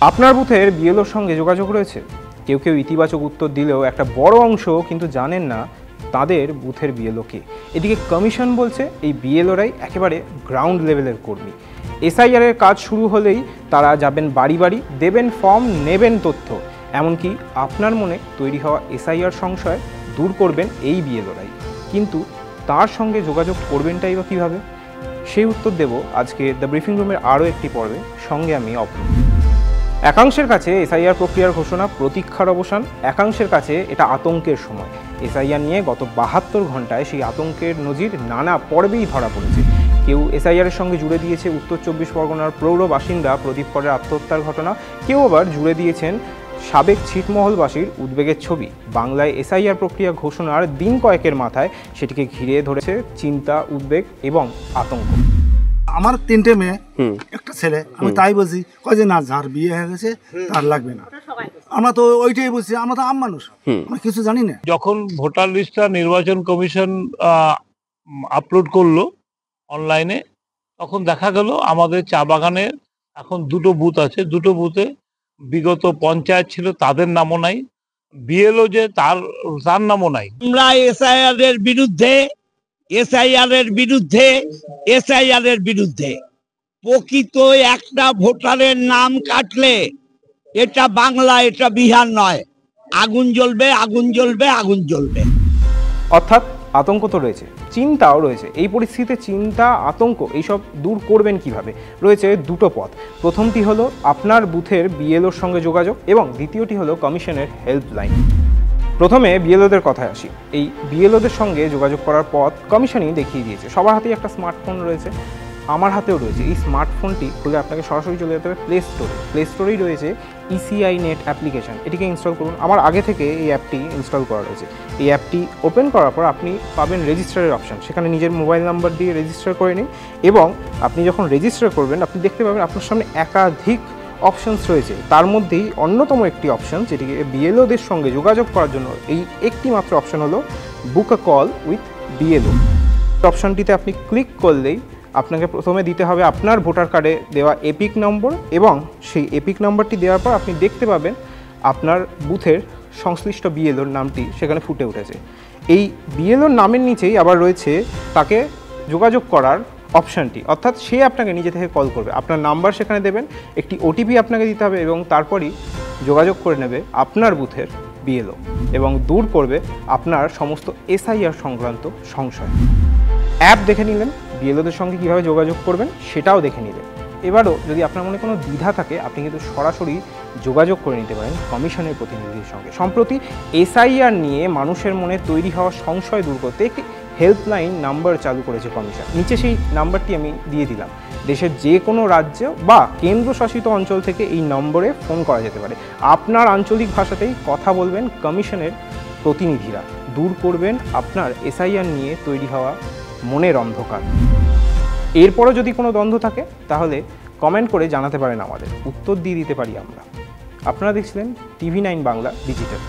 আপনার বুথের বিএলওর সঙ্গে যোগাযোগ রয়েছে? কেউ কেউ ইতিবাচক উত্তর দিলেও একটা বড় অংশ কিন্তু জানেন না তাদের বুথের বিএলও কে। এদিকে কমিশন বলছে এই বিএলওরাই একেবারে গ্রাউন্ড লেভেলের কর্মী। এসআইআরের কাজ শুরু হলেই তারা যাবেন বাড়ি বাড়ি, দেবেন ফর্ম, নেবেন তথ্য। এমনকি আপনার মনে তৈরি হওয়া এসআইআর সংশয় দূর করবেন এই বিএলওরাই। কিন্তু তার সঙ্গে যোগাযোগ করবেনটাই বা কীভাবে? সেই উত্তর দেব আজকে দ্য ব্রিফিং রুমের আরও একটি পর্বে। সঙ্গে আমি অপূর্ব। একাংশের কাছে এসআইআর প্রক্রিয়ার ঘোষণা প্রতীক্ষার অবসান, একাংশের কাছে এটা আতঙ্কের সময়। এসআইআর নিয়ে গত ৭২ ঘন্টায় সেই আতঙ্কের নজির নানা পর্বেই ধরা পড়েছে। কেউ এসআইআরের সঙ্গে জুড়ে দিয়েছে উত্তর ২৪ পরগনার প্রৌঢ় বাসিন্দা প্রদীপ করের আত্মহত্যার ঘটনা, কেউ আবার জুড়ে দিয়েছেন সাবেক ছিটমহলবাসীর উদ্বেগের ছবি। বাংলায় এসআইআর প্রক্রিয়া ঘোষণার দিন কয়েকের মাথায় সেটিকে ঘিরে ধরেছে চিন্তা, উদ্বেগ এবং আতঙ্ক। আমার ৩টে মেয়ে, একটা ছেলে, আমি তাই বলছি কয় যে না, যার বিয়ে হয়ে গেছে তার লাগবে না। আমরা তো ওইটাই বলছি, আমরা তো আম মানুষ, আমরা কিছু জানি না। যখন ভোটার লিস্টটা নির্বাচন কমিশন আপলোড করলো অনলাইনে, তখন দেখা গেল আমাদের চা বাগানে এখন 2টো বুথ আছে, 2টো বুথে বিগত পঞ্চায়েত ছিল তাদের নামও নাই, বিএলও যে তার নামও নাই। আমরা এসআইআর এর বিরুদ্ধে প্রকৃত একটা ভোটারের নাম কাটলে এটা বাংলা, এটা বিহার নয়। আগুন জ্বলবে, আগুন জ্বলবে, আগুন জ্বলবে। অর্থাৎ আতঙ্ক তো রয়েছে, চিন্তাও রয়েছে। এই পরিস্থিতিতে চিন্তা, আতঙ্ক এইসব দূর করবেন কিভাবে? রয়েছে দুটো পথ। প্রথমটি হলো আপনার বুথের বিএলওর সঙ্গে যোগাযোগ এবং দ্বিতীয়টি হলো কমিশনের হেল্পলাইন। প্রথমে বিএলওদের কথায় আসি। এই বিএলওদের সঙ্গে যোগাযোগ করার পথ কমিশনই দেখিয়ে দিয়েছে। সবার হাতেই একটা স্মার্টফোন রয়েছে, আমার হাতেও রয়েছে। এই স্মার্টফোনটি খুলে আপনাকে সরাসরি চলে যেতে হবে প্লে স্টোরে। প্লে স্টোরেই রয়েছে ইসিআই নেট অ্যাপ্লিকেশন, এটিকে ইনস্টল করুন। আমার আগে থেকে এই অ্যাপটি ইনস্টল করা রয়েছে। এই অ্যাপটি ওপেন করার পর আপনি পাবেন রেজিস্টারের অপশান, সেখানে নিজের মোবাইল নাম্বার দিয়ে রেজিস্টার করে নিন এবং আপনি যখন রেজিস্টার করবেন আপনি দেখতে পাবেন আপনার সামনে একাধিক অপশানস রয়েছে। তার মধ্যেই অন্যতম একটি অপশান, যেটিকে বিএলওদের সঙ্গে যোগাযোগ করার জন্য এই একটি মাত্র অপশান হলো বুক আ কল উইথ বিএলও। অপশানটিতে আপনি ক্লিক করলেই আপনাকে প্রথমে দিতে হবে আপনার ভোটার কার্ডে দেওয়া এপিক নম্বর এবং সেই এপিক নম্বরটি দেওয়ার পর আপনি দেখতে পাবেন আপনার বুথের সংশ্লিষ্ট বিএলওর নামটি সেখানে ফুটে উঠেছে। এই বিএলওর নামের নিচেই আবার রয়েছে তাকে যোগাযোগ করার অপশানটি, অর্থাৎ সে আপনাকে নিজে থেকে কল করবে। আপনার নাম্বার সেখানে দেবেন, একটি ওটিপি আপনাকে দিতে হবে এবং তারপরই যোগাযোগ করে নেবে আপনার বুথের বিএলও এবং দূর করবে আপনার সমস্ত এসআইআর সংক্রান্ত সংশয়। অ্যাপ দেখে নিলেন, বিএলওদের সঙ্গে কীভাবে যোগাযোগ করবেন সেটাও দেখে নিলেন। এবারও যদি আপনার মনে কোনো দ্বিধা থাকে আপনি কিন্তু সরাসরি যোগাযোগ করে নিতে পারেন কমিশনের প্রতিনিধির সঙ্গে। সম্প্রতি এসআইআর নিয়ে মানুষের মনে তৈরি হওয়া সংশয় দূর করতে একটি হেল্পলাইন নাম্বার চালু করেছে কমিশন। নিচে সেই নাম্বারটি আমি দিয়ে দিলাম। দেশের যে কোনো রাজ্য বা কেন্দ্রশাসিত অঞ্চল থেকে এই নম্বরে ফোন করা যেতে পারে। আপনার আঞ্চলিক ভাষাতেই কথা বলবেন কমিশনের প্রতিনিধিরা, দূর করবেন আপনার এসআইআর নিয়ে তৈরি হওয়া মনের অন্ধকার। এরপরও যদি কোনো দ্বন্দ্ব থাকে তাহলে কমেন্ট করে জানাতে পারেন আমাদের, উত্তর দিয়ে দিতে পারি আমরা। আপনারা দেখছিলেন TV9 বাংলা ডিজিটাল।